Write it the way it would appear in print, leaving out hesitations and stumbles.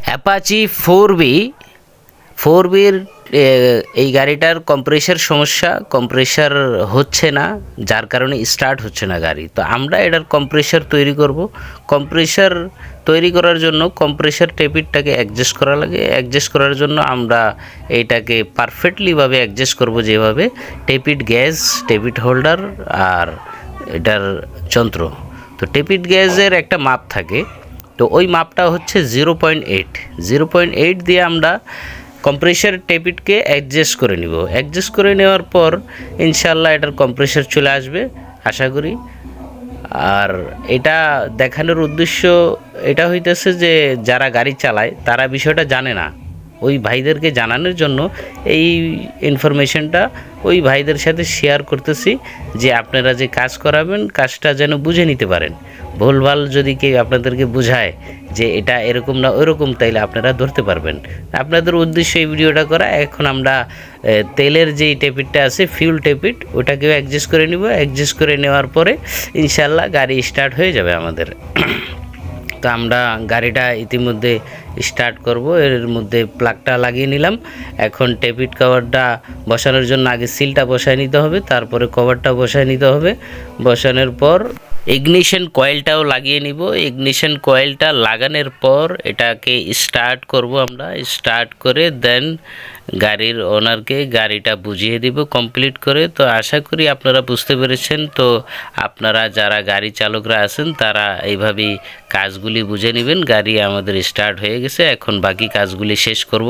Apache 4B 4Bর এই গাড়িটার compressor সমস্যা, কম্প্রেসার হচ্ছে না, যার কারণে স্টার্ট হচ্ছে না গাড়ি। তো আমরা এটার কম্প্রেসার তৈরি করব। কম্প্রেসার তৈরি করার জন্য কম্প্রেসার টেপিটটাকে অ্যাডজাস্ট করা লাগে। অ্যাডজাস্ট করার জন্য আমরা এইটাকে পারফেক্টলিভাবে অ্যাডজাস্ট করব, যেভাবে টেপিট গ্যাস, টেপিট হোল্ডার আর এটার যন্ত্র। তো টেপিট গ্যাসের একটা মাপ থাকে, তো ওই মাপটা হচ্ছে 0.8। 0.8 দিয়ে আমরা কম্প্রেসার টেপিটকে অ্যাডজাস্ট করে নিব। অ্যাডজাস্ট করে নেওয়ার পর ইনশাল্লাহ এটার কম্প্রেসার চলে আসবে আশা করি। আর এটা দেখানোর উদ্দেশ্য এটা হইতেছে যে যারা গাড়ি চালায় তারা বিষয়টা জানে না, ওই ভাইদেরকে জানানোর জন্য এই ইনফরমেশনটা ওই ভাইদের সাথে শেয়ার করতেছি, যে আপনারা যে কাজ করাবেন কাজটা যেন বুঝে নিতে পারেন। ভুলভাল যদি কেউ আপনাদেরকে বোঝায় যে এটা এরকম না ওইরকম, তাইলে আপনারা ধরতে পারবেন। আপনাদের উদ্দেশ্য এই ভিডিওটা করা। এখন আমরা তেলের যেই টেপিটটা আছে, ফিউল টেপিট, ওটাকেও অ্যাডজাস্ট করে নিব। অ্যাডজাস্ট করে নেওয়ার পরে ইনশাল্লাহ গাড়ি স্টার্ট হয়ে যাবে আমাদের। তো আমরা গাড়িটা ইতিমধ্যে স্টার্ট করব। এর মধ্যে প্লাগটা লাগিয়ে নিলাম। এখন টেপিট কভারটা বসানোর জন্য আগে সিলটা বসায় নিতে হবে, তারপরে কভারটা বসায় নিতে হবে। বসানোর পর ইগনিশন কয়েলটাও লাগিয়ে নিব। ইগনিশন কয়েলটা লাগানোর পর এটাকে স্টার্ট করব আমরা। স্টার্ট করে দেন গাড়ির ওনারকে গাড়িটা বুঝিয়ে দিব কমপ্লিট করে। তো আশা করি আপনারা বুঝতে পেরেছেন। তো আপনারা যারা গাড়ি চালকরা আছেন তারা এইভাবেই কাজগুলি বুঝে নেবেন। গাড়ি আমাদের স্টার্ট হয়ে গেছে, এখন বাকি কাজগুলি শেষ করব।